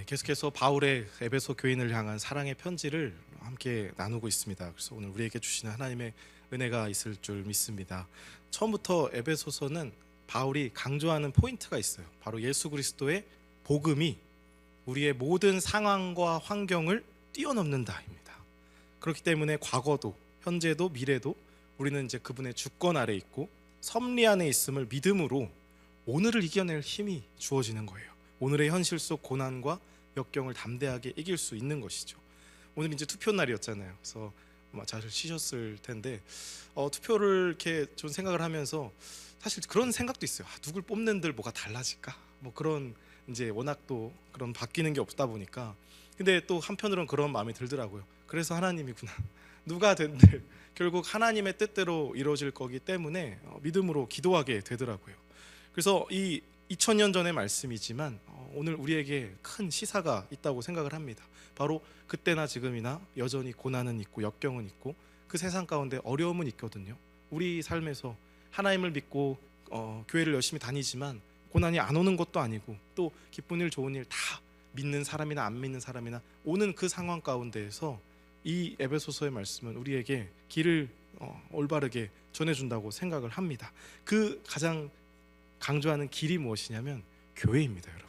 계속해서 바울의 에베소 교인을 향한 사랑의 편지를 함께 나누고 있습니다. 그래서 오늘 우리에게 주시는 하나님의 은혜가 있을 줄 믿습니다. 처음부터 에베소서는 바울이 강조하는 포인트가 있어요. 바로 예수 그리스도의 복음이 우리의 모든 상황과 환경을 뛰어넘는다입니다. 그렇기 때문에 과거도 현재도 미래도 우리는 이제 그분의 주권 아래 있고 섭리 안에 있음을 믿음으로 오늘을 이겨낼 힘이 주어지는 거예요. 오늘의 현실 속 고난과 역경을 담대하게 이길 수 있는 것이죠. 오늘 이제 투표 날이었잖아요. 그래서 잘 쉬셨을 텐데 투표를 이렇게 좀 생각을 하면서 사실 그런 생각도 있어요. 누굴 뽑는들 뭐가 달라질까? 뭐 그런 이제 워낙 또 그런 바뀌는 게 없다 보니까. 근데 또 한편으로는 그런 마음이 들더라고요. 그래서 하나님이구나. 누가 된들 결국 하나님의 뜻대로 이루어질 거기 때문에 믿음으로 기도하게 되더라고요. 그래서 이 2000년 전의 말씀이지만 오늘 우리에게 큰 시사가 있다고 생각을 합니다. 바로 그때나 지금이나 여전히 고난은 있고 역경은 있고 그 세상 가운데 어려움은 있거든요. 우리 삶에서 하나님을 믿고 교회를 열심히 다니지만 고난이 안 오는 것도 아니고 또 기쁜 일 좋은 일 다 믿는 사람이나 안 믿는 사람이나 오는 그 상황 가운데에서 이 에베소서의 말씀은 우리에게 길을 올바르게 전해준다고 생각을 합니다. 그 가장 강조하는 길이 무엇이냐면 교회입니다, 여러분.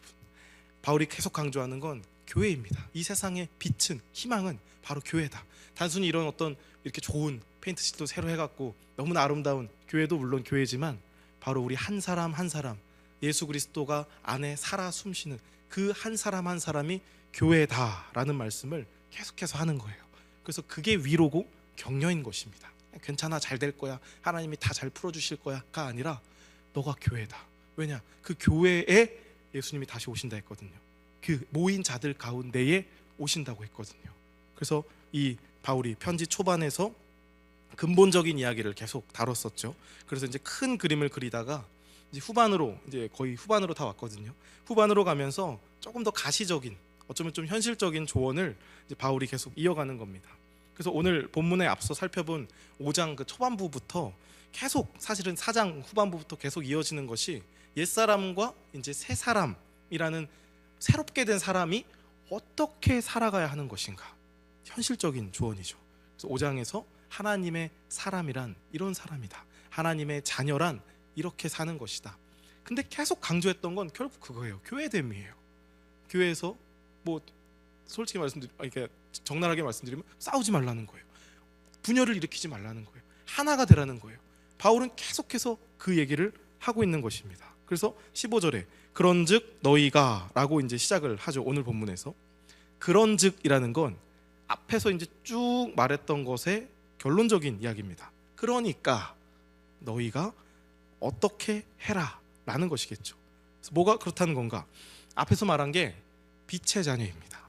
바울이 계속 강조하는 건 교회입니다. 이 세상의 빛은 희망은 바로 교회다. 단순히 이런 어떤 이렇게 좋은 페인트칠도 새로 해갖고 너무나 아름다운 교회도 물론 교회지만 바로 우리 한 사람 한 사람 예수 그리스도가 안에 살아 숨쉬는 그 한 사람 한 사람이 교회다라는 말씀을 계속해서 하는 거예요. 그래서 그게 위로고 격려인 것입니다. 괜찮아, 잘 될 거야, 하나님이 다 잘 풀어주실 거야가 아니라 너가 교회다. 왜냐? 그 교회에 예수님이 다시 오신다 했거든요. 그 모인 자들 가운데에 오신다고 했거든요. 그래서 이 바울이 편지 초반에서 근본적인 이야기를 계속 다뤘었죠. 그래서 이제 큰 그림을 그리다가 이제 후반으로 이제 거의 후반으로 다 왔거든요. 후반으로 가면서 조금 더 가시적인 어쩌면 좀 현실적인 조언을 이제 바울이 계속 이어가는 겁니다. 그래서 오늘 본문에 앞서 살펴본 5장 그 초반부부터 계속 사실은 4장 후반부부터 계속 이어지는 것이 옛사람과 이제 새 사람이라는 새롭게 된 사람이 어떻게 살아가야 하는 것인가, 현실적인 조언이죠. 그래서 5장에서 하나님의 사람이란 이런 사람이다, 하나님의 자녀란 이렇게 사는 것이다. 근데 계속 강조했던 건 결국 그거예요. 교회됨이에요. 교회에서 뭐 솔직히 이렇게 적나라하게 말씀드리면 싸우지 말라는 거예요. 분열을 일으키지 말라는 거예요. 하나가 되라는 거예요. 바울은 계속해서 그 얘기를 하고 있는 것입니다. 그래서 15절에 그런즉 너희가 라고 이제 시작을 하죠. 오늘 본문에서 그런즉이라는 건 앞에서 이제 쭉 말했던 것의 결론적인 이야기입니다. 그러니까 너희가 어떻게 해라 라는 것이겠죠. 그래서 뭐가 그렇다는 건가? 앞에서 말한 게 빛의 자녀입니다.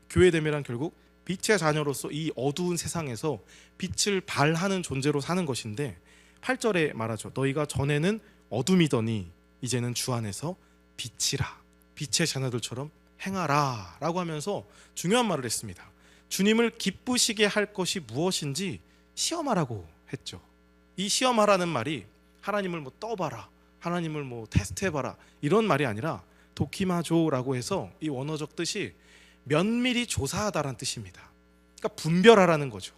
교회됨이란 결국 빛의 자녀로서 이 어두운 세상에서 빛을 발하는 존재로 사는 것인데 8절에 말하죠. 너희가 전에는 어둠이더니 이제는 주 안에서 빛이라, 빛의 자녀들처럼 행하라 라고 하면서 중요한 말을 했습니다. 주님을 기쁘시게 할 것이 무엇인지 시험하라고 했죠. 이 시험하라는 말이 하나님을 뭐 떠봐라, 하나님을 뭐 테스트해봐라 이런 말이 아니라 도키마조라고 해서 이 원어적 뜻이 면밀히 조사하다라는 뜻입니다. 그러니까 분별하라는 거죠.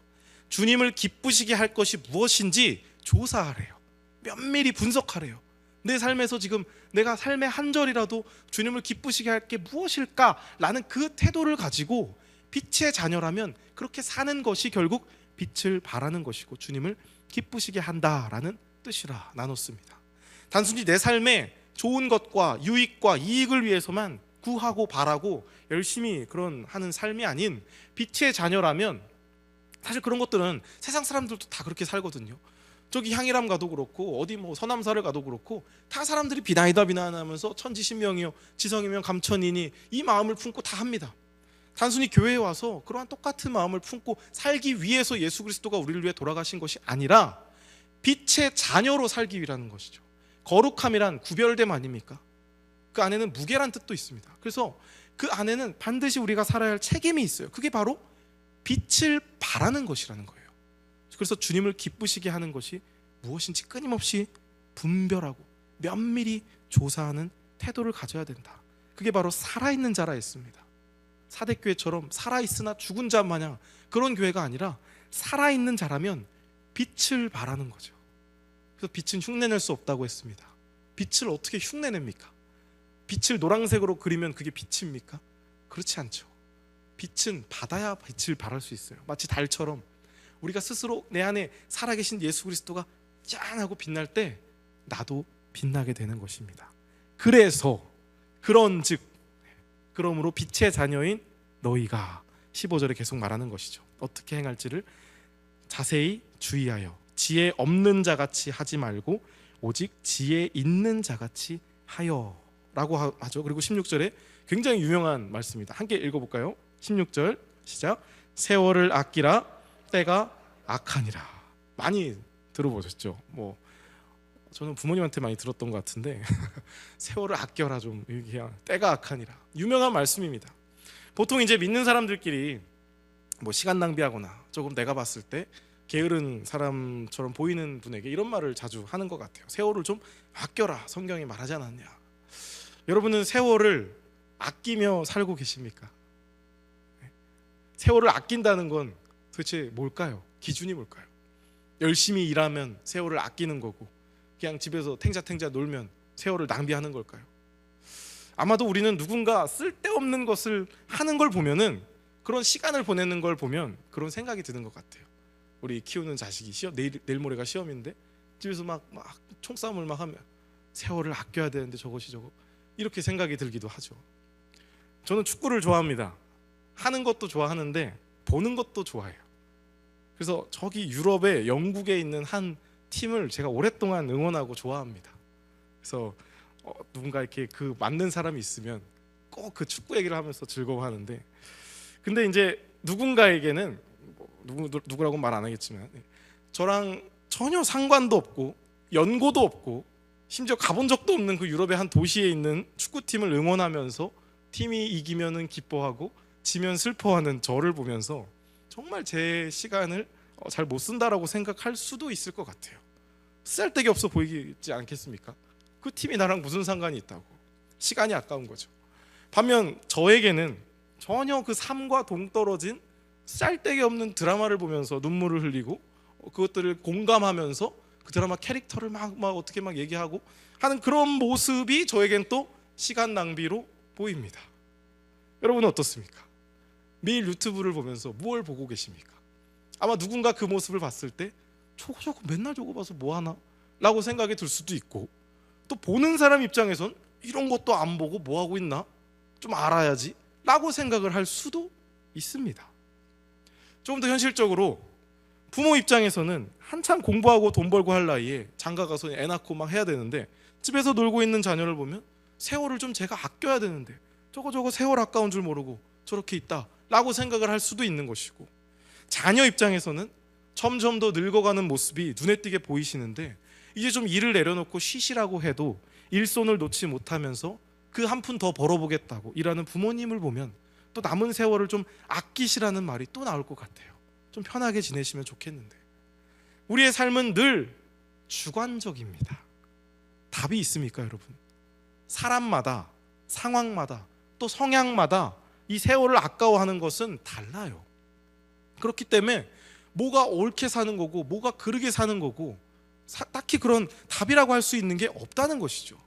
주님을 기쁘시게 할 것이 무엇인지 조사하래요. 면밀히 분석하래요. 내 삶에서 지금 내가 삶의 한 절이라도 주님을 기쁘시게 할 게 무엇일까라는 그 태도를 가지고 빛의 자녀라면 그렇게 사는 것이 결국 빛을 발하는 것이고 주님을 기쁘시게 한다라는 뜻이라 나눴습니다. 단순히 내 삶에 좋은 것과 유익과 이익을 위해서만 구하고 바라고 열심히 그런 하는 삶이 아닌 빛의 자녀라면 사실 그런 것들은 세상 사람들도 다 그렇게 살거든요. 저기 향일암 가도 그렇고 어디 뭐 서남사를 가도 그렇고 다 사람들이 비나이다 비난하면서 천지신명이요 지성이면 감천이니 이 마음을 품고 다 합니다. 단순히 교회에 와서 그러한 똑같은 마음을 품고 살기 위해서 예수 그리스도가 우리를 위해 돌아가신 것이 아니라 빛의 자녀로 살기 위라는 것이죠. 거룩함이란 구별됨 아닙니까? 그 안에는 무게란 뜻도 있습니다. 그래서 그 안에는 반드시 우리가 살아야 할 책임이 있어요. 그게 바로 빛을 발하는 것이라는 거예요. 그래서 주님을 기쁘시게 하는 것이 무엇인지 끊임없이 분별하고 면밀히 조사하는 태도를 가져야 된다. 그게 바로 살아있는 자라 했습니다. 사대교회처럼 살아있으나 죽은 자 마냥 그런 교회가 아니라 살아있는 자라면 빛을 발하는 거죠. 그래서 빛은 흉내낼 수 없다고 했습니다. 빛을 어떻게 흉내냅니까? 빛을 노란색으로 그리면 그게 빛입니까? 그렇지 않죠. 빛은 받아야 빛을 발할 수 있어요. 마치 달처럼 우리가 스스로 내 안에 살아계신 예수 그리스도가 짠 하고 빛날 때 나도 빛나게 되는 것입니다. 그래서 그런즉 그러므로 빛의 자녀인 너희가 15절에 계속 말하는 것이죠. 어떻게 행할지를 자세히 주의하여 지혜 없는 자같이 하지 말고 오직 지혜 있는 자같이 하여 라고 하죠. 그리고 16절에 굉장히 유명한 말씀입니다. 함께 읽어볼까요? 16절 시작. 세월을 아끼라 때가 악하니라. 많이 들어보셨죠? 저는 부모님한테 많이 들었던 것 같은데 세월을 아껴라 좀, 그냥 때가 악하니라. 유명한 말씀입니다. 보통 이제 믿는 사람들끼리 시간 낭비하거나 조금 내가 봤을 때 게으른 사람처럼 보이는 분에게 이런 말을 자주 하는 것 같아요. 세월을 좀 아껴라, 성경이 말하지 않았냐. 여러분은 세월을 아끼며 살고 계십니까? 세월을 아낀다는 건 도대체 뭘까요? 기준이 뭘까요? 열심히 일하면 세월을 아끼는 거고 그냥 집에서 탱자탱자 놀면 세월을 낭비하는 걸까요? 아마도 우리는 누군가 쓸데없는 것을 하는 걸 보면은, 그런 시간을 보내는 걸 보면 그런 생각이 드는 것 같아요. 우리 키우는 자식이 내일 모레가 시험인데 집에서 막 총싸움을 막 하면 세월을 아껴야 되는데 저것이 저거, 이렇게 생각이 들기도 하죠. 저는 축구를 좋아합니다. 하는 것도 좋아하는데 보는 것도 좋아해요. 그래서 저기 유럽에 영국에 있는 한 팀을 제가 오랫동안 응원하고 좋아합니다. 그래서 누군가 이렇게 그 맞는 사람이 있으면 꼭 그 축구 얘기를 하면서 즐거워하는데, 근데 이제 누군가에게는 누구라고 말 안 하겠지만 저랑 전혀 상관도 없고 연고도 없고 심지어 가본 적도 없는 그 유럽의 한 도시에 있는 축구팀을 응원하면서 팀이 이기면은 기뻐하고 지면 슬퍼하는 저를 보면서 정말 제 시간을 잘 못 쓴다라고 생각할 수도 있을 것 같아요. 쓸데기 없어 보이지 않겠습니까? 그 팀이 나랑 무슨 상관이 있다고. 시간이 아까운 거죠. 반면 저에게는 전혀 그 삶과 동떨어진 쓸데기 없는 드라마를 보면서 눈물을 흘리고 그것들을 공감하면서 그 드라마 캐릭터를 막 어떻게 막 얘기하고 하는 그런 모습이 저에겐 또 시간 낭비로 보입니다. 여러분은 어떻습니까? 매일 유튜브를 보면서 무엇을 보고 계십니까? 아마 누군가 그 모습을 봤을 때 저거 맨날 저거 봐서 뭐하나? 라고 생각이 들 수도 있고, 또 보는 사람 입장에선 이런 것도 안 보고 뭐하고 있나? 좀 알아야지 라고 생각을 할 수도 있습니다. 조금 더 현실적으로 부모 입장에서는 한참 공부하고 돈 벌고 할 나이에 장가 가서 애 낳고 막 해야 되는데 집에서 놀고 있는 자녀를 보면 세월을 좀 제가 아껴야 되는데 저거 세월 아까운 줄 모르고 저렇게 있다 라고 생각을 할 수도 있는 것이고, 자녀 입장에서는 점점 더 늙어가는 모습이 눈에 띄게 보이시는데 이제 좀 일을 내려놓고 쉬시라고 해도 일손을 놓지 못하면서 그 한 푼 더 벌어보겠다고 일하는 부모님을 보면 또 남은 세월을 좀 아끼시라는 말이 또 나올 것 같아요. 좀 편하게 지내시면 좋겠는데, 우리의 삶은 늘 주관적입니다. 답이 있습니까, 여러분? 사람마다, 상황마다, 또 성향마다 이 세월을 아까워하는 것은 달라요. 그렇기 때문에 뭐가 옳게 사는 거고 뭐가 그르게 사는 거고 딱히 그런 답이라고 할 수 있는 게 없다는 것이죠.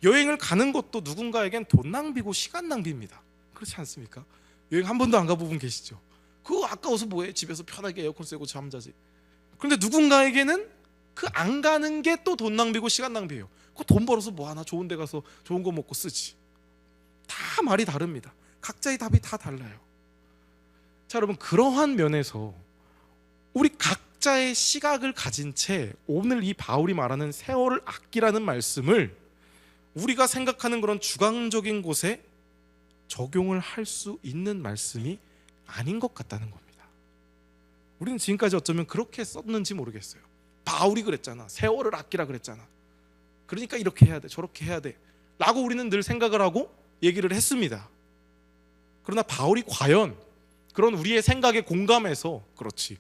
여행을 가는 것도 누군가에겐 돈 낭비고 시간 낭비입니다. 그렇지 않습니까? 여행 한 번도 안 가본 분 계시죠? 그거 아까워서 뭐해? 집에서 편하게 에어컨 쐬고 잠자지. 그런데 누군가에게는 그 안 가는 게 또 돈 낭비고 시간 낭비예요. 그 돈 벌어서 뭐하나? 좋은 데 가서 좋은 거 먹고 쓰지. 다 말이 다릅니다. 각자의 답이 다 달라요. 자, 여러분, 그러한 면에서 우리 각자의 시각을 가진 채 오늘 이 바울이 말하는 세월을 아끼라는 말씀을 우리가 생각하는 그런 주관적인 곳에 적용을 할 수 있는 말씀이 아닌 것 같다는 겁니다. 우리는 지금까지 어쩌면 그렇게 썼는지 모르겠어요. 바울이 그랬잖아. 세월을 아끼라 그랬잖아. 그러니까 이렇게 해야 돼, 저렇게 해야 돼 라고 우리는 늘 생각을 하고 얘기를 했습니다. 그러나 바울이 과연 그런 우리의 생각에 공감해서 그렇지,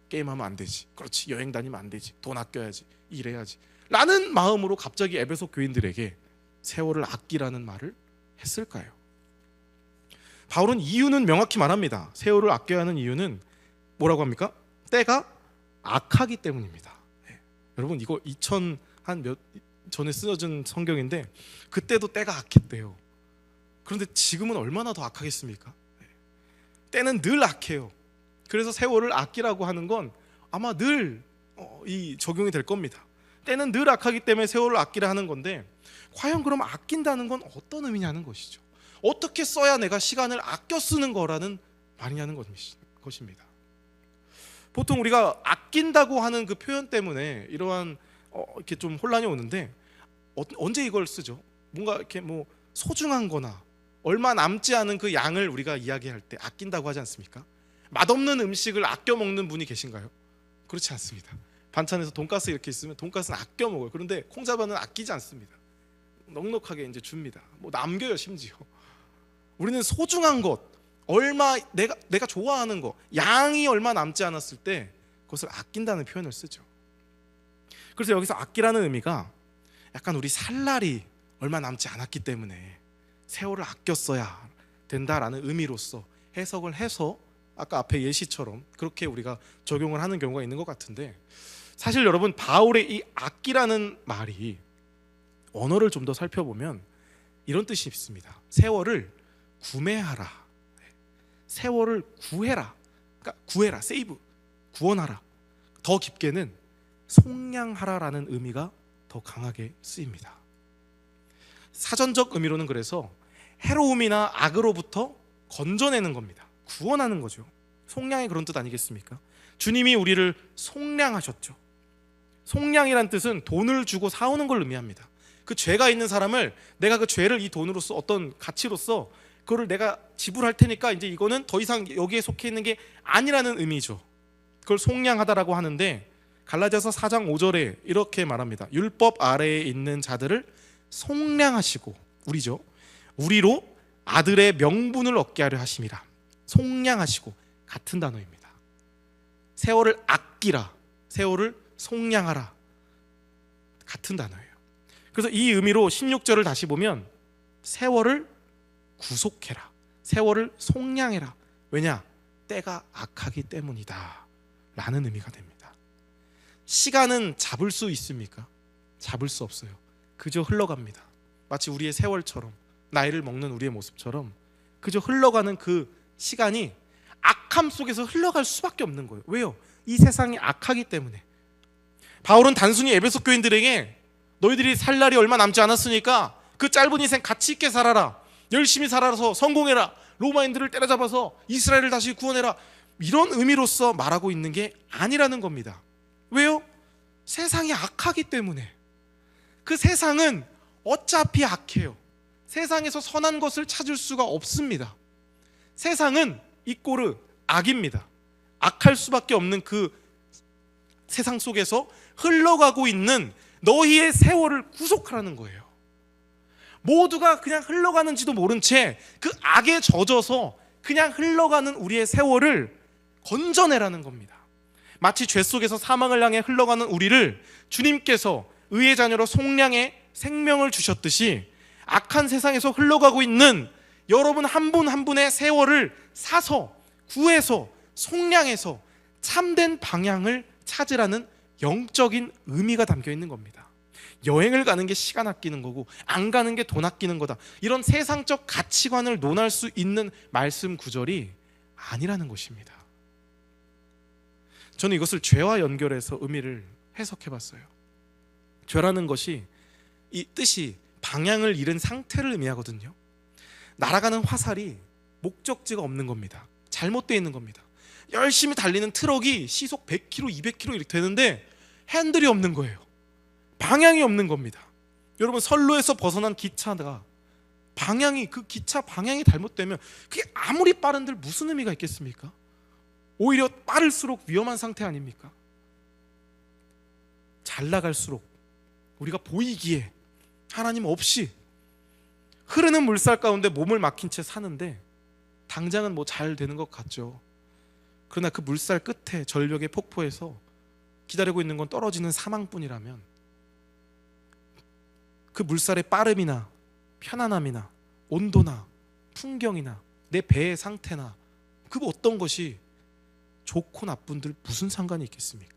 게임하면 안 되지, 그렇지, 여행 다니면 안 되지, 돈 아껴야지, 일해야지 라는 마음으로 갑자기 에베소 교인들에게 세월을 아끼라는 말을 했을까요? 바울은 이유는 명확히 말합니다. 세월을 아껴야 하는 이유는 뭐라고 합니까? 때가 악하기 때문입니다. 네. 여러분 이거 2000 한 몇 전에 쓰여진 성경인데 그때도 때가 악했대요. 그런데 지금은 얼마나 더 악하겠습니까? 네. 때는 늘 악해요. 그래서 세월을 아끼라고 하는 건 아마 늘 이 적용이 될 겁니다. 때는 늘 악하기 때문에 세월을 아끼라 하는 건데 과연 그럼 아낀다는 건 어떤 의미냐는 것이죠. 어떻게 써야 내가 시간을 아껴 쓰는 거라는 말이냐는 것입니다. 보통 우리가 아낀다고 하는 그 표현 때문에 이러한 이렇게 좀 혼란이 오는데 언제 이걸 쓰죠? 뭔가 이렇게 뭐 소중한 거나 얼마 남지 않은 그 양을 우리가 이야기할 때 아낀다고 하지 않습니까? 맛없는 음식을 아껴 먹는 분이 계신가요? 그렇지 않습니다. 반찬에서 돈가스 이렇게 있으면 돈가스는 아껴 먹어요. 그런데 콩자반은 아끼지 않습니다. 넉넉하게 이제 줍니다. 뭐 남겨요 심지어. 우리는 소중한 것, 얼마 내가 좋아하는 거, 양이 얼마 남지 않았을 때 그것을 아낀다는 표현을 쓰죠. 그래서 여기서 아끼라는 의미가 약간 우리 살 날이 얼마 남지 않았기 때문에 세월을 아껴 써야 된다라는 의미로서 해석을 해서 아까 앞에 예시처럼 그렇게 우리가 적용을 하는 경우가 있는 것 같은데, 사실 여러분 바울의 이 아끼라는 말이 언어를 좀 더 살펴보면 이런 뜻이 있습니다. 세월을 구매하라, 세월을 구해라, 그러니까 구해라, 세이브, 구원하라. 더 깊게는 속량하라라는 의미가 더 강하게 쓰입니다. 사전적 의미로는 그래서 해로움이나 악으로부터 건져내는 겁니다. 구원하는 거죠. 속량이 그런 뜻 아니겠습니까? 주님이 우리를 속량하셨죠. 속량이란 뜻은 돈을 주고 사오는 걸 의미합니다. 그 죄가 있는 사람을 내가 그 죄를 이 돈으로서 어떤 가치로서 그거를 내가 지불할 테니까 이제 이거는 더 이상 여기에 속해 있는 게 아니라는 의미죠. 그걸 속량하다라고 하는데 갈라디아서 4장 5절에 이렇게 말합니다. 율법 아래에 있는 자들을 속량하시고, 우리죠, 우리로 아들의 명분을 얻게 하려 하심이라. 속량하시고, 같은 단어입니다. 세월을 아끼라, 세월을 속량하라, 같은 단어예요. 그래서 이 의미로 16절을 다시 보면 세월을 구속해라, 세월을 속량해라. 왜냐? 때가 악하기 때문이다 라는 의미가 됩니다. 시간은 잡을 수 있습니까? 잡을 수 없어요. 그저 흘러갑니다. 마치 우리의 세월처럼, 나이를 먹는 우리의 모습처럼 그저 흘러가는 그 시간이 악함 속에서 흘러갈 수밖에 없는 거예요. 왜요? 이 세상이 악하기 때문에. 바울은 단순히 에베소 교인들에게 너희들이 살 날이 얼마 남지 않았으니까 그 짧은 인생 가치 있게 살아라, 열심히 살아서 성공해라, 로마인들을 때려잡아서 이스라엘을 다시 구원해라, 이런 의미로서 말하고 있는 게 아니라는 겁니다. 왜요? 세상이 악하기 때문에. 그 세상은 어차피 악해요. 세상에서 선한 것을 찾을 수가 없습니다. 세상은 이꼬르 악입니다. 악할 수밖에 없는 그 세상 속에서 흘러가고 있는 너희의 세월을 구속하라는 거예요. 모두가 그냥 흘러가는지도 모른 채 그 악에 젖어서 그냥 흘러가는 우리의 세월을 건져내라는 겁니다. 마치 죄 속에서 사망을 향해 흘러가는 우리를 주님께서 의의 자녀로 속량해 생명을 주셨듯이 악한 세상에서 흘러가고 있는 여러분 한 분 한 분의 세월을 사서 구해서 속량해서 참된 방향을 찾으라는 영적인 의미가 담겨 있는 겁니다. 여행을 가는 게 시간 아끼는 거고 안 가는 게 돈 아끼는 거다, 이런 세상적 가치관을 논할 수 있는 말씀 구절이 아니라는 것입니다. 저는 이것을 죄와 연결해서 의미를 해석해 봤어요. 죄라는 것이 이 뜻이 방향을 잃은 상태를 의미하거든요. 날아가는 화살이 목적지가 없는 겁니다. 잘못되어 있는 겁니다. 열심히 달리는 트럭이 시속 100km, 200km 이렇게 되는데 핸들이 없는 거예요. 방향이 없는 겁니다. 여러분 선로에서 벗어난 기차가 그 기차 방향이 잘못되면 그게 아무리 빠른들 무슨 의미가 있겠습니까? 오히려 빠를수록 위험한 상태 아닙니까? 잘 나갈수록 우리가 보이기에 하나님 없이 흐르는 물살 가운데 몸을 막힌 채 사는데 당장은 뭐 잘 되는 것 같죠. 그러나 그 물살 끝에 절벽의 폭포에서 기다리고 있는 건 떨어지는 사망뿐이라면 그 물살의 빠름이나 편안함이나 온도나 풍경이나 내 배의 상태나 그 어떤 것이 좋고 나쁜들 무슨 상관이 있겠습니까?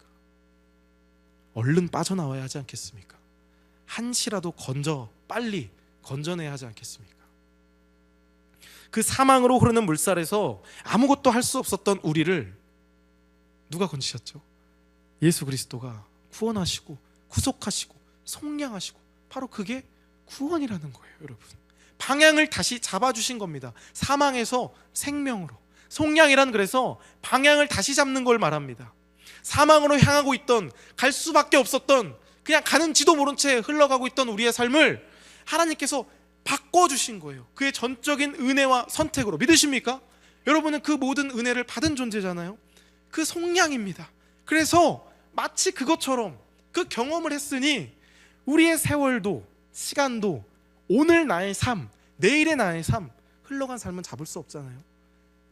얼른 빠져나와야 하지 않겠습니까? 한시라도 빨리 건져내야 하지 않겠습니까? 그 사망으로 흐르는 물살에서 아무것도 할 수 없었던 우리를 누가 건지셨죠? 예수 그리스도가 구원하시고 구속하시고 속량하시고, 바로 그게 구원이라는 거예요. 여러분, 방향을 다시 잡아주신 겁니다. 사망에서 생명으로. 속량이란 그래서 방향을 다시 잡는 걸 말합니다. 사망으로 향하고 있던, 갈 수밖에 없었던, 그냥 가는지도 모른 채 흘러가고 있던 우리의 삶을 하나님께서 바꿔주신 거예요. 그의 전적인 은혜와 선택으로. 믿으십니까? 여러분은 그 모든 은혜를 받은 존재잖아요. 그 속량입니다. 그래서 마치 그것처럼 그 경험을 했으니 우리의 세월도, 시간도, 오늘 나의 삶, 내일의 나의 삶, 흘러간 삶은 잡을 수 없잖아요.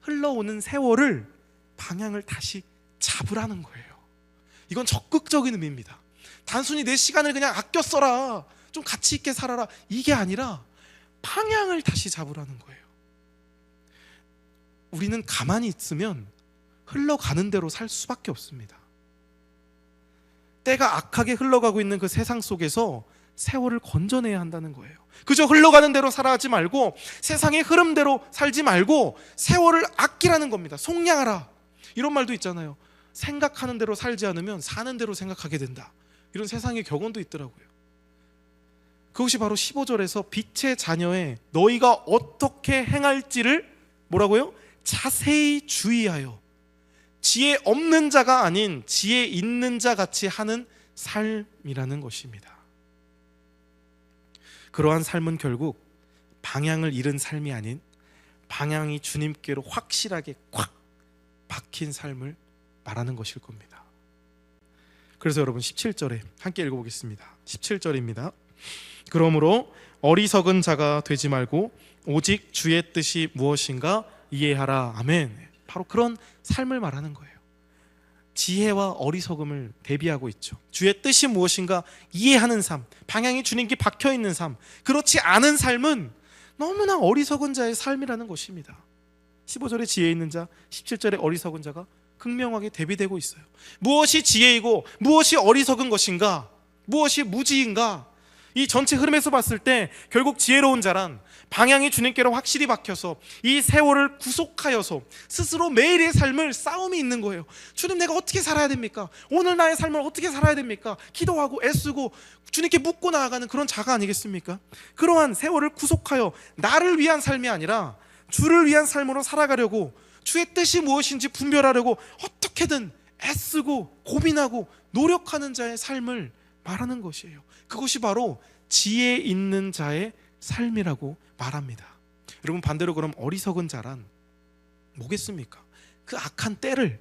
흘러오는 세월을, 방향을 다시 잡으라는 거예요. 이건 적극적인 의미입니다. 단순히 내 시간을 그냥 아껴 써라, 좀 가치 있게 살아라, 이게 아니라 방향을 다시 잡으라는 거예요. 우리는 가만히 있으면 흘러가는 대로 살 수밖에 없습니다. 때가 악하게 흘러가고 있는 그 세상 속에서 세월을 건져내야 한다는 거예요. 그저 흘러가는 대로 살아가지 말고, 세상의 흐름대로 살지 말고 세월을 아끼라는 겁니다. 속량하라. 이런 말도 있잖아요. 생각하는 대로 살지 않으면 사는 대로 생각하게 된다. 이런 세상의 격언도 있더라고요. 그것이 바로 15절에서 빛의 자녀의 너희가 어떻게 행할지를 뭐라고요? 자세히 주의하여 지혜 없는 자가 아닌 지혜 있는 자 같이 하는 삶이라는 것입니다. 그러한 삶은 결국 방향을 잃은 삶이 아닌 방향이 주님께로 확실하게 콱 박힌 삶을 말하는 것일 겁니다. 그래서 여러분 17절에 함께 읽어보겠습니다. 17절입니다. 그러므로 어리석은 자가 되지 말고 오직 주의 뜻이 무엇인가 이해하라. 아멘. 바로 그런 삶을 말하는 거예요. 지혜와 어리석음을 대비하고 있죠. 주의 뜻이 무엇인가 이해하는 삶, 방향이 주님께 박혀있는 삶. 그렇지 않은 삶은 너무나 어리석은 자의 삶이라는 것입니다. 15절에 지혜 있는 자, 17절에 어리석은 자가 극명하게 대비되고 있어요. 무엇이 지혜이고 무엇이 어리석은 것인가, 무엇이 무지인가, 이 전체 흐름에서 봤을 때 결국 지혜로운 자란 방향이 주님께로 확실히 박혀서 이 세월을 구속하여서 스스로 매일의 삶을 싸움이 있는 거예요. 주님, 내가 어떻게 살아야 됩니까? 오늘 나의 삶을 어떻게 살아야 됩니까? 기도하고 애쓰고 주님께 묻고 나아가는 그런 자가 아니겠습니까? 그러한 세월을 구속하여 나를 위한 삶이 아니라 주를 위한 삶으로 살아가려고, 주의 뜻이 무엇인지 분별하려고 어떻게든 애쓰고 고민하고 노력하는 자의 삶을 말하는 것이에요. 그것이 바로 지혜 있는 자의 삶이라고 말합니다. 여러분, 반대로 그럼 어리석은 자란 뭐겠습니까? 그 악한 때를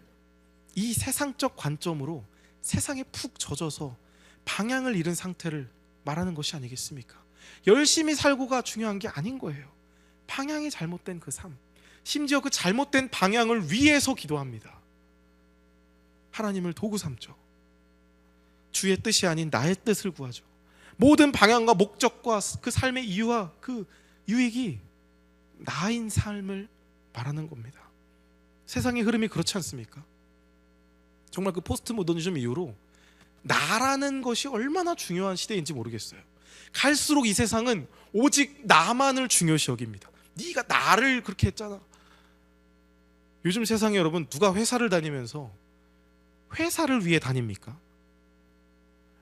이 세상적 관점으로 세상에 푹 젖어서 방향을 잃은 상태를 말하는 것이 아니겠습니까? 열심히 살고가 중요한 게 아닌 거예요. 방향이 잘못된 그 삶, 심지어 그 잘못된 방향을 위해서 기도합니다. 하나님을 도구 삼죠. 주의 뜻이 아닌 나의 뜻을 구하죠. 모든 방향과 목적과 그 삶의 이유와 그 유익이 나인 삶을 말하는 겁니다. 세상의 흐름이 그렇지 않습니까? 정말 그 포스트 모더니즘 이후로 나라는 것이 얼마나 중요한 시대인지 모르겠어요. 갈수록 이 세상은 오직 나만을 중요시 여깁니다. 네가 나를 그렇게 했잖아. 요즘 세상에 여러분, 누가 회사를 다니면서 회사를 위해 다닙니까?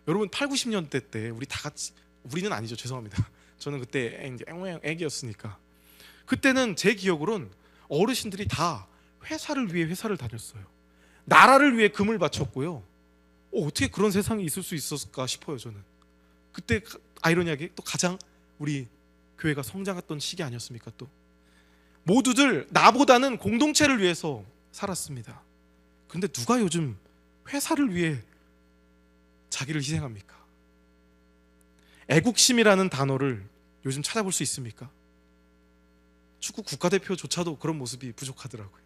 여러분, 8, 90년대 때 우리 다 같이, 우리는 아니죠, 죄송합니다. 저는 그때 애기였으니까. 그때는 제 기억으로는 어르신들이 다 회사를 위해 회사를 다녔어요. 나라를 위해 금을 바쳤고요. 어떻게 그런 세상이 있을 수 있었을까 싶어요. 저는 그때 아이러니하게 또 가장 우리 교회가 성장했던 시기 아니었습니까? 또 모두들 나보다는 공동체를 위해서 살았습니다. 근데 누가 요즘 회사를 위해 자기를 희생합니까? 애국심이라는 단어를 요즘 찾아볼 수 있습니까? 축구 국가대표조차도 그런 모습이 부족하더라고요.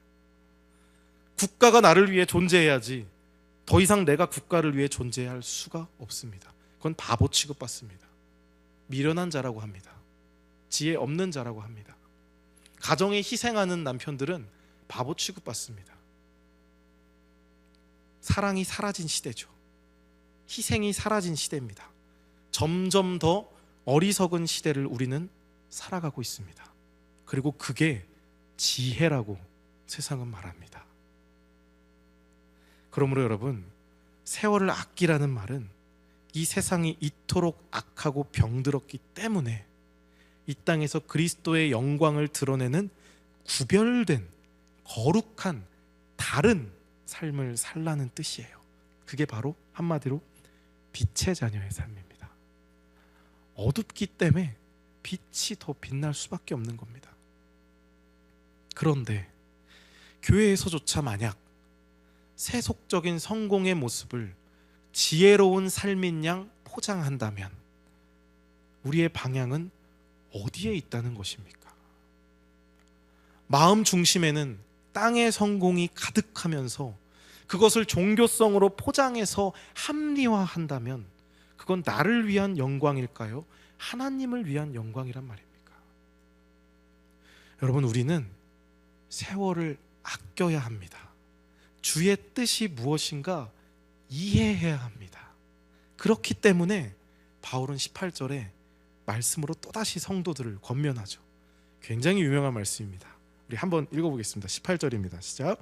국가가 나를 위해 존재해야지 더 이상 내가 국가를 위해 존재할 수가 없습니다. 그건 바보 취급받습니다. 미련한 자라고 합니다. 지혜 없는 자라고 합니다. 가정에 희생하는 남편들은 바보 취급받습니다. 사랑이 사라진 시대죠. 희생이 사라진 시대입니다. 점점 더 어리석은 시대를 우리는 살아가고 있습니다. 그리고 그게 지혜라고 세상은 말합니다. 그러므로 여러분, 세월을 아끼라는 말은 이 세상이 이토록 악하고 병들었기 때문에 이 땅에서 그리스도의 영광을 드러내는 구별된 거룩한 다른 삶을 살라는 뜻이에요. 그게 바로 한마디로 빛의 자녀의 삶입니다. 어둡기 때문에 빛이 더 빛날 수밖에 없는 겁니다. 그런데 교회에서조차 만약 세속적인 성공의 모습을 지혜로운 삶인 양 포장한다면 우리의 방향은 어디에 있다는 것입니까? 마음 중심에는 땅의 성공이 가득하면서 그것을 종교성으로 포장해서 합리화한다면 그건 나를 위한 영광일까요? 하나님을 위한 영광이란 말입니까? 여러분, 우리는 세월을 아껴야 합니다. 주의 뜻이 무엇인가 이해해야 합니다. 그렇기 때문에 바울은 18절에 말씀으로 또다시 성도들을 권면하죠. 굉장히 유명한 말씀입니다. 우리 한번 읽어보겠습니다. 18절입니다. 시작.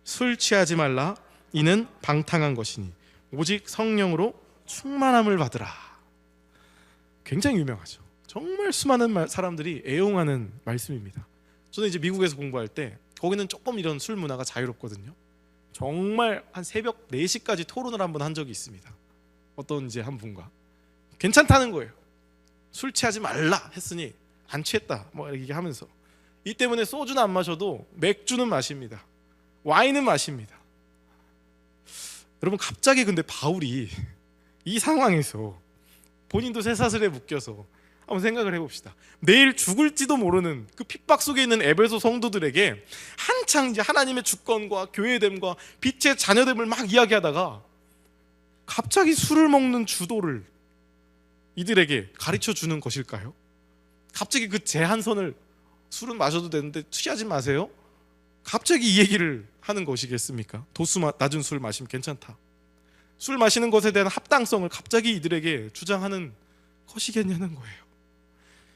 술 취하지 말라. 이는 방탕한 것이니 오직 성령으로 충만함을 받으라. 굉장히 유명하죠. 정말 수많은 사람들이 애용하는 말씀입니다. 저는 이제 미국에서 공부할 때 거기는 조금 이런 술 문화가 자유롭거든요. 정말 한 새벽 4시까지 토론을 한번 한 적이 있습니다. 어떤 이제 한 분과 괜찮다는 거예요. 술 취하지 말라 했으니 안 취했다 뭐 이렇게 하면서 이 때문에 소주는 안 마셔도 맥주는 마십니다. 와인은 마십니다. 여러분, 갑자기 근데 바울이 이 상황에서 본인도 쇠사슬에 묶여서 한번 생각을 해봅시다. 내일 죽을지도 모르는 그 핍박 속에 있는 에베소 성도들에게 한창 이제 하나님의 주권과 교회됨과 빛의 자녀됨을 막 이야기하다가 갑자기 술을 먹는 주도를 이들에게 가르쳐 주는 것일까요? 갑자기 그 제한선을 술은 마셔도 되는데 취하지 마세요? 갑자기 이 얘기를 하는 것이겠습니까? 도수 낮은 술 마시면 괜찮다. 술 마시는 것에 대한 합당성을 갑자기 이들에게 주장하는 것이겠냐는 거예요.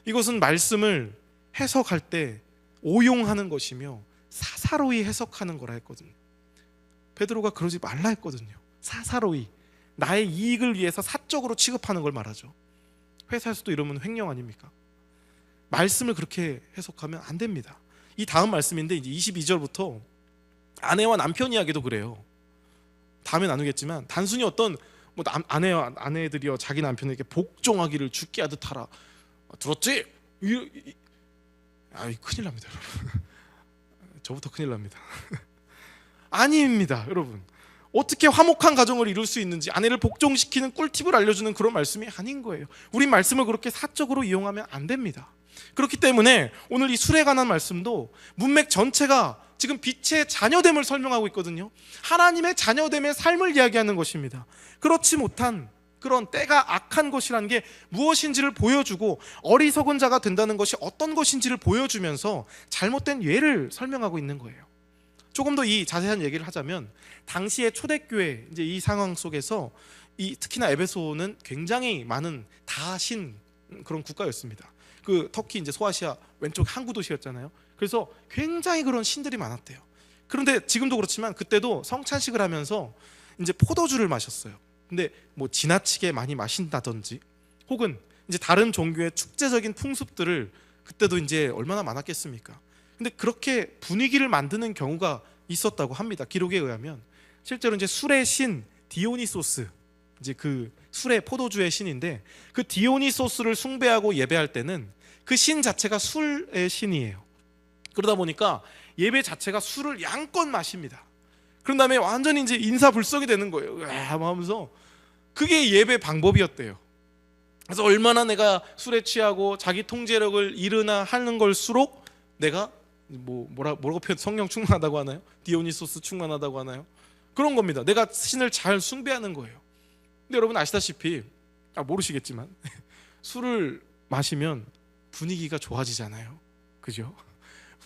이것은 말씀을 해석할 때 오용하는 것이며 사사로이 해석하는 거라 했거든요. 베드로가 그러지 말라 했거든요. 사사로이, 나의 이익을 위해서 사적으로 취급하는 걸 말하죠. 회사에서도 이러면 횡령 아닙니까? 말씀을 그렇게 해석하면 안 됩니다. 이 다음 말씀인데 이제 22절부터 아내와 남편 이야기도 그래요. 다음에 나누겠지만 단순히 어떤 뭐 아내들이여 자기 남편에게 복종하기를 죽게 하듯 하라. 들었지? 큰일 납니다, 여러분. 저부터 큰일 납니다. 아닙니다, 여러분. 어떻게 화목한 가정을 이룰 수 있는지 아내를 복종시키는 꿀팁을 알려주는 그런 말씀이 아닌 거예요. 우리 말씀을 그렇게 사적으로 이용하면 안 됩니다. 그렇기 때문에 오늘 이 술에 관한 말씀도 문맥 전체가 지금 빛의 자녀됨을 설명하고 있거든요. 하나님의 자녀됨의 삶을 이야기하는 것입니다. 그렇지 못한 그런 때가 악한 것이라는 게 무엇인지를 보여주고 어리석은 자가 된다는 것이 어떤 것인지를 보여주면서 잘못된 예를 설명하고 있는 거예요. 조금 더 이 자세한 얘기를 하자면 당시의 초대교회 이제 이 상황 속에서 특히나 에베소는 굉장히 많은 다신 그런 국가였습니다. 그 터키 이제 소아시아 왼쪽 항구 도시였잖아요. 그래서 굉장히 그런 신들이 많았대요. 그런데 지금도 그렇지만 그때도 성찬식을 하면서 이제 포도주를 마셨어요. 근데 뭐 지나치게 많이 마신다든지 혹은 이제 다른 종교의 축제적인 풍습들을 그때도 이제 얼마나 많았겠습니까? 근데 그렇게 분위기를 만드는 경우가 있었다고 합니다. 기록에 의하면 실제로 이제 술의 신 디오니소스, 이제 그 술의 포도주의 신인데 그 디오니소스를 숭배하고 예배할 때는 그 신 자체가 술의 신이에요. 그러다 보니까 예배 자체가 술을 양껏 마십니다. 그런 다음에 완전히 이제 인사불성이 되는 거예요. 하면서 그게 예배 방법이었대요. 그래서 얼마나 내가 술에 취하고 자기 통제력을 잃으나 하는 걸수록 내가 뭐라고 표현, 성령 충만하다고 하나요? 디오니소스 충만하다고 하나요? 그런 겁니다. 내가 신을 잘 숭배하는 거예요. 근데 여러분 아시다시피 모르시겠지만 술을 마시면 분위기가 좋아지잖아요. 그죠?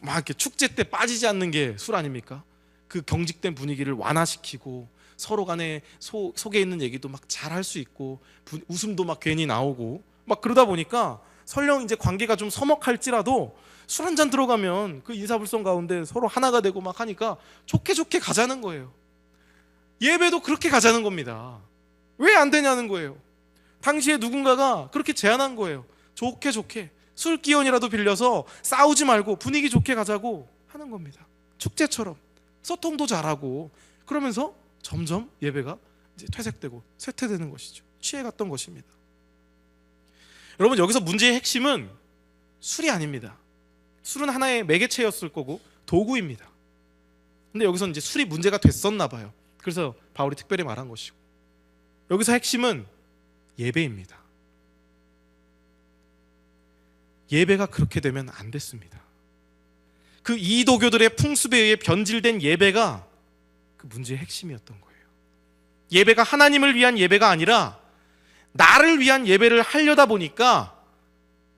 막 이렇게 축제 때 빠지지 않는 게 술 아닙니까? 그 경직된 분위기를 완화시키고 서로 간에 속에 있는 얘기도 막 잘 할 수 있고 웃음도 막 괜히 나오고 막 그러다 보니까 설령 이제 관계가 좀 서먹할지라도 술 한 잔 들어가면 그 인사불성 가운데 서로 하나가 되고 막 하니까 좋게 좋게 가자는 거예요. 예배도 그렇게 가자는 겁니다. 왜 안 되냐는 거예요. 당시에 누군가가 그렇게 제안한 거예요. 좋게 좋게 술 기운이라도 빌려서 싸우지 말고 분위기 좋게 가자고 하는 겁니다. 축제처럼 소통도 잘하고 그러면서 점점 예배가 이제 퇴색되고 쇠퇴되는 것이죠. 취해갔던 것입니다. 여러분, 여기서 문제의 핵심은 술이 아닙니다. 술은 하나의 매개체였을 거고 도구입니다. 근데 여기서 이제 술이 문제가 됐었나 봐요. 그래서 바울이 특별히 말한 것이고, 여기서 핵심은 예배입니다. 예배가 그렇게 되면 안 됐습니다. 그 이도교들의 풍습에 의해 변질된 예배가 그 문제의 핵심이었던 거예요. 예배가 하나님을 위한 예배가 아니라 나를 위한 예배를 하려다 보니까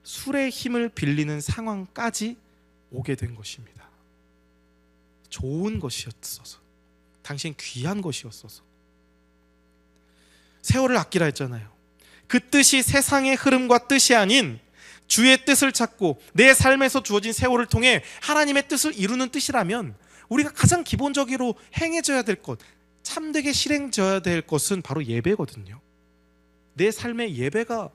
술의 힘을 빌리는 상황까지 오게 된 것입니다. 좋은 것이었어서, 당신 귀한 것이었어서. 세월을 아끼라 했잖아요. 그 뜻이 세상의 흐름과 뜻이 아닌 주의 뜻을 찾고 내 삶에서 주어진 세월을 통해 하나님의 뜻을 이루는 뜻이라면 우리가 가장 기본적으로 행해져야 될 것, 참되게 실행져야 될 것은 바로 예배거든요. 내 삶의 예배가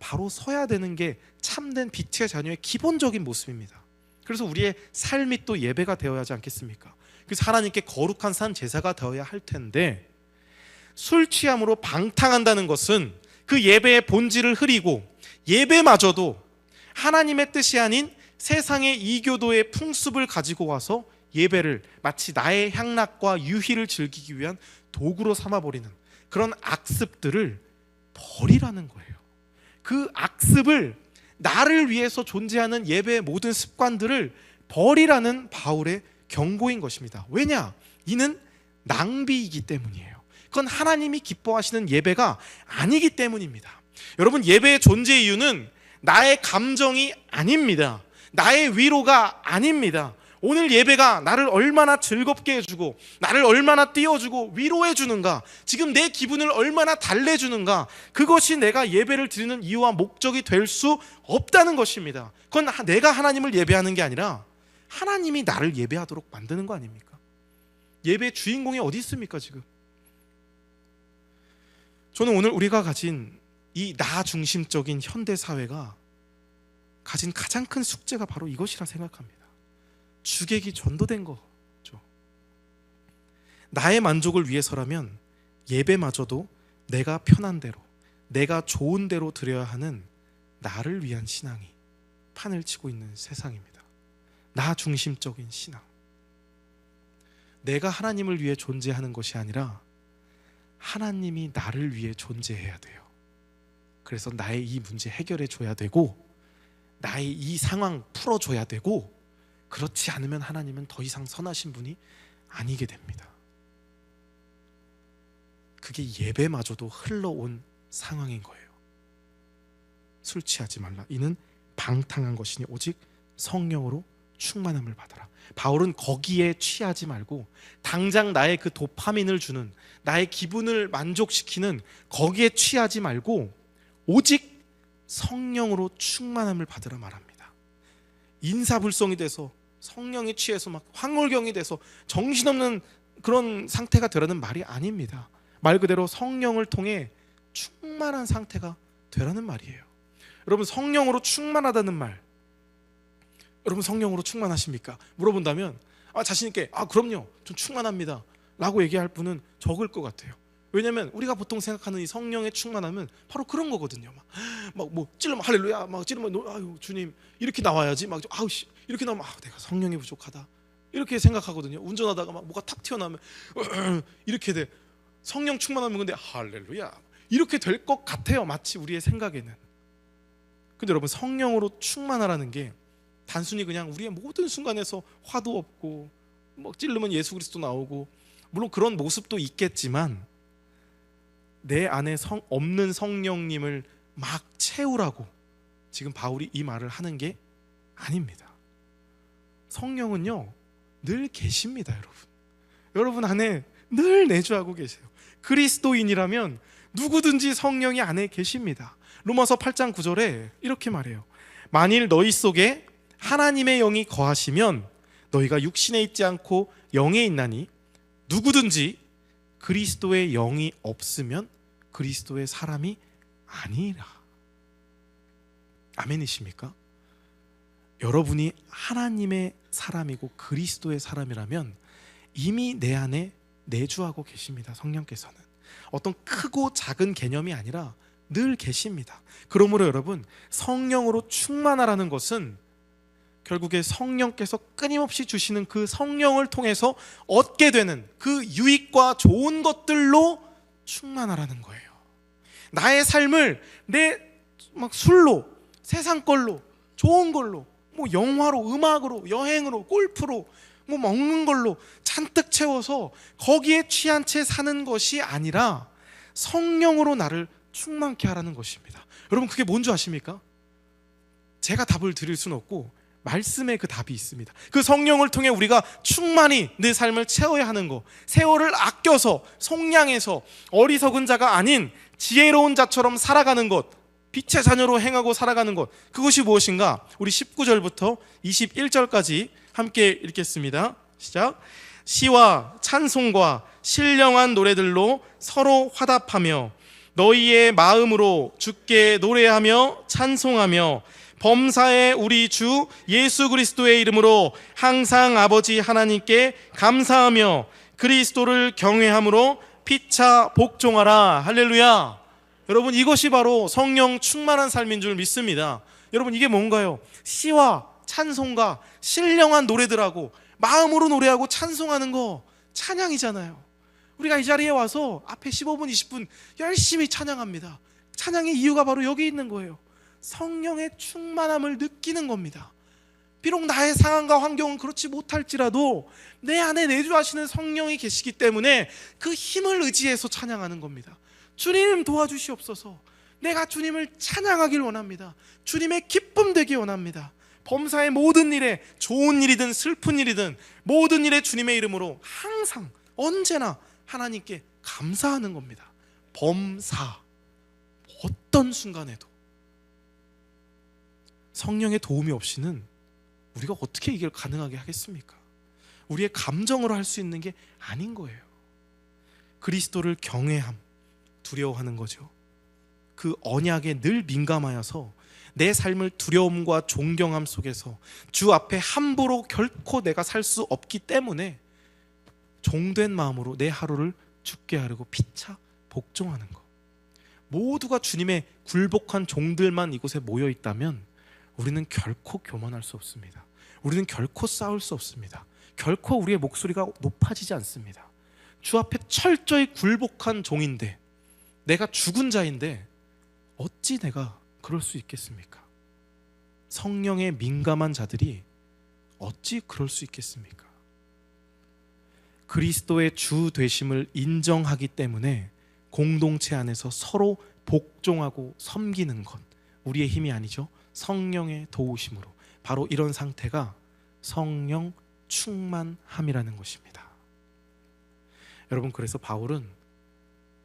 바로 서야 되는 게 참된 빛의 자녀의 기본적인 모습입니다. 그래서 우리의 삶이 또 예배가 되어야 하지 않겠습니까? 그래서 하나님께 거룩한 산 제사가 되어야 할 텐데, 술 취함으로 방탕한다는 것은 그 예배의 본질을 흐리고 예배마저도 하나님의 뜻이 아닌 세상의 이교도의 풍습을 가지고 와서 예배를 마치 나의 향락과 유희를 즐기기 위한 도구로 삼아버리는 그런 악습들을 버리라는 거예요. 그 악습을, 나를 위해서 존재하는 예배의 모든 습관들을 버리라는 바울의 경고인 것입니다. 왜냐? 이는 낭비이기 때문이에요. 그건 하나님이 기뻐하시는 예배가 아니기 때문입니다. 여러분, 예배의 존재 이유는 나의 감정이 아닙니다. 나의 위로가 아닙니다. 오늘 예배가 나를 얼마나 즐겁게 해주고 나를 얼마나 띄워주고 위로해주는가, 지금 내 기분을 얼마나 달래주는가, 그것이 내가 예배를 드리는 이유와 목적이 될 수 없다는 것입니다. 그건 내가 하나님을 예배하는 게 아니라 하나님이 나를 예배하도록 만드는 거 아닙니까? 예배의 주인공이 어디 있습니까 지금? 저는 오늘 우리가 가진 이 나 중심적인 현대 사회가 가진 가장 큰 숙제가 바로 이것이라 생각합니다. 주객이 전도된 거죠. 나의 만족을 위해서라면 예배마저도 내가 편한 대로, 내가 좋은 대로 드려야 하는 나를 위한 신앙이 판을 치고 있는 세상입니다. 나 중심적인 신앙. 내가 하나님을 위해 존재하는 것이 아니라 하나님이 나를 위해 존재해야 돼요. 그래서 나의 이 문제 해결해 줘야 되고, 나의 이 상황 풀어줘야 되고, 그렇지 않으면 하나님은 더 이상 선하신 분이 아니게 됩니다. 그게 예배마저도 흘러온 상황인 거예요. 술 취하지 말라. 이는 방탕한 것이니 오직 성령으로 충만함을 받아라. 바울은 거기에 취하지 말고 당장 나의 그 도파민을 주는, 나의 기분을 만족시키는 거기에 취하지 말고 오직 성령으로 충만함을 받으라 말합니다. 인사불성이 돼서 성령에 취해서 막 황홀경이 돼서 정신없는 그런 상태가 되라는 말이 아닙니다. 말 그대로 성령을 통해 충만한 상태가 되라는 말이에요. 여러분, 성령으로 충만하다는 말, 여러분 성령으로 충만하십니까? 물어본다면 자신 있게 그럼요, 좀 충만합니다 라고 얘기할 분은 적을 것 같아요. 왜냐하면 우리가 보통 생각하는 이 성령의 충만함은 바로 그런 거거든요. 막 뭐 찔러면 할렐루야, 막 찔러면 아유 주님 이렇게 나와야지, 막 아우씨 이렇게 나오면 내가 성령이 부족하다 이렇게 생각하거든요. 운전하다가 막 뭐가 탁 튀어나오면 이렇게 돼. 성령 충만하면 근데 할렐루야 이렇게 될 것 같아요, 마치 우리의 생각에는. 근데 여러분, 성령으로 충만하라는 게 단순히 그냥 우리의 모든 순간에서 화도 없고 뭐 찔르면 예수 그리스도 나오고, 물론 그런 모습도 있겠지만 내 안에 없는 성령님을 막 채우라고 지금 바울이 이 말을 하는 게 아닙니다. 성령은요 늘 계십니다. 여러분 안에 늘 내주하고 계세요. 그리스도인이라면 누구든지 성령이 안에 계십니다. 로마서 8장 9절에 이렇게 말해요. 만일 너희 속에 하나님의 영이 거하시면 너희가 육신에 있지 않고 영에 있나니 누구든지 그리스도의 영이 없으면 그리스도의 사람이 아니라. 아멘이십니까? 여러분이 하나님의 사람이고 그리스도의 사람이라면 이미 내 안에 내주하고 계십니다. 성령께서는 어떤 크고 작은 개념이 아니라 늘 계십니다. 그러므로 여러분, 성령으로 충만하라는 것은 결국에 성령께서 끊임없이 주시는 그 성령을 통해서 얻게 되는 그 유익과 좋은 것들로 충만하라는 거예요. 나의 삶을 내 술로, 세상 걸로, 좋은 걸로, 영화로, 음악으로, 여행으로, 골프로, 먹는 걸로 잔뜩 채워서 거기에 취한 채 사는 것이 아니라 성령으로 나를 충만케 하라는 것입니다. 여러분, 그게 뭔지 아십니까? 제가 답을 드릴 수는 없고 말씀에 그 답이 있습니다. 그 성령을 통해 우리가 충만히 내 삶을 채워야 하는 것, 세월을 아껴서 속량해서 어리석은 자가 아닌 지혜로운 자처럼 살아가는 것, 빛의 자녀로 행하고 살아가는 것, 그것이 무엇인가? 우리 19절부터 21절까지 함께 읽겠습니다. 시작. 시와 찬송과 신령한 노래들로 서로 화답하며 너희의 마음으로 주께 노래하며 찬송하며 범사의 우리 주 예수 그리스도의 이름으로 항상 아버지 하나님께 감사하며 그리스도를 경외함으로 피차 복종하라. 할렐루야. 여러분, 이것이 바로 성령 충만한 삶인 줄 믿습니다. 여러분, 이게 뭔가요? 시와 찬송가, 신령한 노래들하고 마음으로 노래하고 찬송하는 거 찬양이잖아요. 우리가 이 자리에 와서 앞에 15분, 20분 열심히 찬양합니다. 찬양의 이유가 바로 여기 있는 거예요. 성령의 충만함을 느끼는 겁니다. 비록 나의 상황과 환경은 그렇지 못할지라도 내 안에 내주하시는 성령이 계시기 때문에 그 힘을 의지해서 찬양하는 겁니다. 주님 도와주시옵소서. 내가 주님을 찬양하길 원합니다. 주님의 기쁨 되기 원합니다. 범사의 모든 일에, 좋은 일이든 슬픈 일이든 모든 일에 주님의 이름으로 항상 언제나 하나님께 감사하는 겁니다. 범사, 어떤 순간에도 성령의 도움이 없이는 우리가 어떻게 이걸 가능하게 하겠습니까? 우리의 감정으로 할 수 있는 게 아닌 거예요. 그리스도를 경외함, 두려워하는 거죠. 그 언약에 늘 민감하여서 내 삶을 두려움과 존경함 속에서 주 앞에 함부로 결코 내가 살 수 없기 때문에 종된 마음으로 내 하루를 죽게 하려고 피차 복종하는 것. 모두가 주님의 굴복한 종들만 이곳에 모여 있다면 우리는 결코 교만할 수 없습니다. 우리는 결코 싸울 수 없습니다. 결코 우리의 목소리가 높아지지 않습니다. 주 앞에 철저히 굴복한 종인데, 내가 죽은 자인데 어찌 내가 그럴 수 있겠습니까? 성령에 민감한 자들이 어찌 그럴 수 있겠습니까? 그리스도의 주 되심을 인정하기 때문에 공동체 안에서 서로 복종하고 섬기는 것, 우리의 힘이 아니죠. 성령의 도우심으로. 바로 이런 상태가 성령 충만함이라는 것입니다. 여러분, 그래서 바울은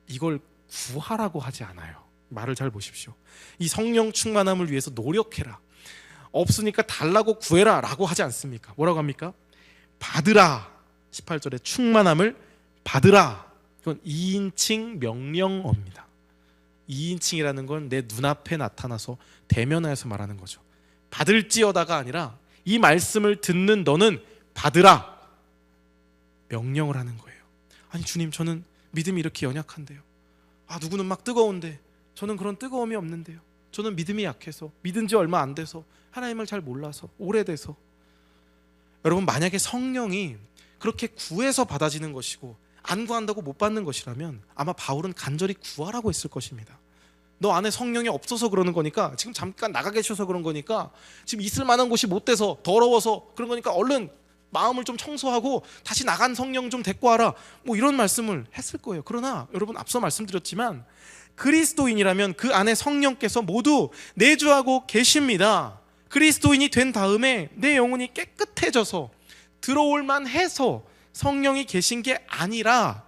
이걸 구하라고 하지 않아요. 말을 잘 보십시오. 이 성령 충만함을 위해서 노력해라, 없으니까 달라고 구해라 라고 하지 않습니까? 뭐라고 합니까? 받으라. 18절에 충만함을 받으라. 이건 2인칭 명령어입니다. 2인칭이라는 건 내 눈앞에 나타나서 대면하여서 말하는 거죠. 받을지어다가 아니라 이 말씀을 듣는 너는 받으라. 명령을 하는 거예요. 아니 주님, 저는 믿음이 이렇게 연약한데요. 누구는 막 뜨거운데 저는 그런 뜨거움이 없는데요. 저는 믿음이 약해서, 믿은 지 얼마 안 돼서, 하나님을 잘 몰라서, 오래돼서. 여러분, 만약에 성령이 그렇게 구해서 받아지는 것이고 안 구한다고 못 받는 것이라면 아마 바울은 간절히 구하라고 했을 것입니다. 너 안에 성령이 없어서 그러는 거니까, 지금 잠깐 나가 계셔서 그런 거니까, 지금 있을 만한 곳이 못 돼서 더러워서 그런 거니까 얼른 마음을 좀 청소하고 다시 나간 성령 좀 데리고 와라, 이런 말씀을 했을 거예요. 그러나 여러분, 앞서 말씀드렸지만 그리스도인이라면 그 안에 성령께서 모두 내주하고 계십니다. 그리스도인이 된 다음에 내 영혼이 깨끗해져서 들어올 만해서 성령이 계신 게 아니라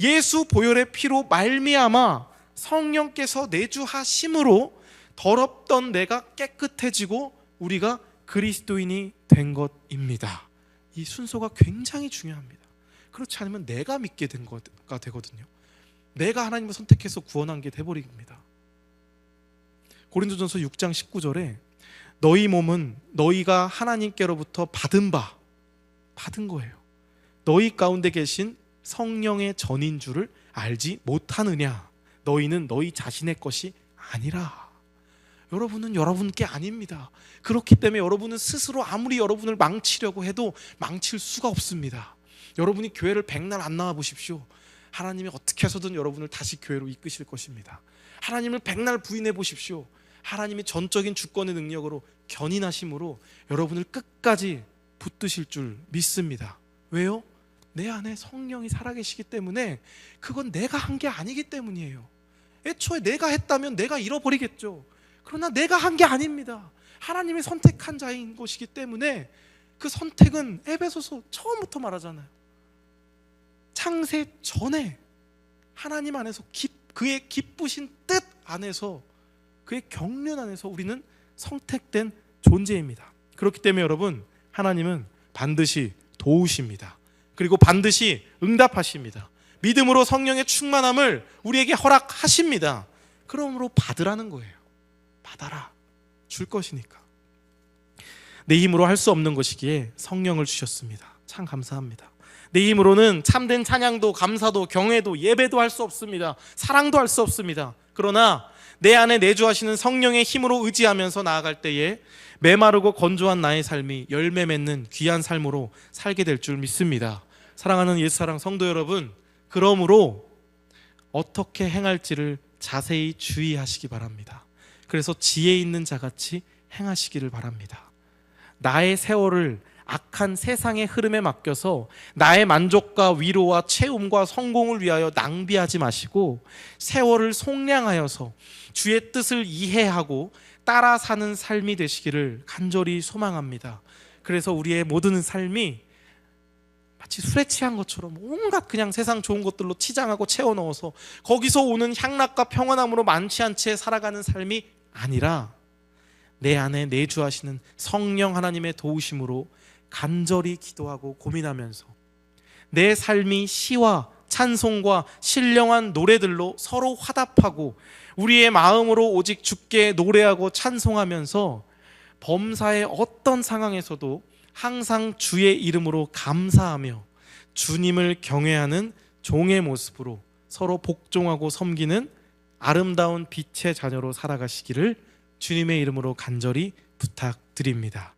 예수 보혈의 피로 말미암아 성령께서 내주하심으로 더럽던 내가 깨끗해지고 우리가 그리스도인이 된 것입니다. 이 순서가 굉장히 중요합니다. 그렇지 않으면 내가 믿게 된 거가 되거든요. 내가 하나님을 선택해서 구원한 게 돼버립니다. 고린도전서 6장 19절에 너희 몸은 너희가 하나님께로부터 받은 거예요. 너희 가운데 계신 성령의 전인 줄을 알지 못하느냐. 너희는 너희 자신의 것이 아니라. 여러분은 여러분께 아닙니다. 그렇기 때문에 여러분은 스스로 아무리 여러분을 망치려고 해도 망칠 수가 없습니다. 여러분이 교회를 백날 안 나와 보십시오. 하나님이 어떻게 해서든 여러분을 다시 교회로 이끄실 것입니다. 하나님을 백날 부인해 보십시오. 하나님이 전적인 주권의 능력으로 견인하심으로 여러분을 끝까지 붙드실 줄 믿습니다. 왜요? 내 안에 성령이 살아계시기 때문에. 그건 내가 한 게 아니기 때문이에요. 애초에 내가 했다면 내가 잃어버리겠죠. 그러나 내가 한 게 아닙니다. 하나님이 선택한 자인 것이기 때문에 그 선택은 에베소서 처음부터 말하잖아요. 창세 전에 하나님 안에서 그의 기쁘신 뜻 안에서, 그의 경륜 안에서 우리는 선택된 존재입니다. 그렇기 때문에 여러분, 하나님은 반드시 도우십니다. 그리고 반드시 응답하십니다. 믿음으로 성령의 충만함을 우리에게 허락하십니다. 그러므로 받으라는 거예요. 받아라. 줄 것이니까. 내 힘으로 할 수 없는 것이기에 성령을 주셨습니다. 참 감사합니다. 내 힘으로는 참된 찬양도 감사도 경외도 예배도 할 수 없습니다. 사랑도 할 수 없습니다. 그러나 내 안에 내주하시는 성령의 힘으로 의지하면서 나아갈 때에 메마르고 건조한 나의 삶이 열매 맺는 귀한 삶으로 살게 될 줄 믿습니다. 사랑하는 예수사랑 성도 여러분, 그러므로 어떻게 행할지를 자세히 주의하시기 바랍니다. 그래서 지혜 있는 자같이 행하시기를 바랍니다. 나의 세월을 악한 세상의 흐름에 맡겨서 나의 만족과 위로와 채움과 성공을 위하여 낭비하지 마시고 세월을 속량하여서 주의 뜻을 이해하고 따라 사는 삶이 되시기를 간절히 소망합니다. 그래서 우리의 모든 삶이 마치 술에 취한 것처럼 온갖 그냥 세상 좋은 것들로 치장하고 채워 넣어서 거기서 오는 향락과 평안함으로 만취한 채 살아가는 삶이 아니라 내 안에 내주하시는 성령 하나님의 도우심으로 간절히 기도하고 고민하면서 내 삶이 시와 찬송과 신령한 노래들로 서로 화답하고 우리의 마음으로 오직 주께 노래하고 찬송하면서 범사의 어떤 상황에서도 항상 주의 이름으로 감사하며 주님을 경외하는 종의 모습으로 서로 복종하고 섬기는 아름다운 빛의 자녀로 살아가시기를 주님의 이름으로 간절히 부탁드립니다.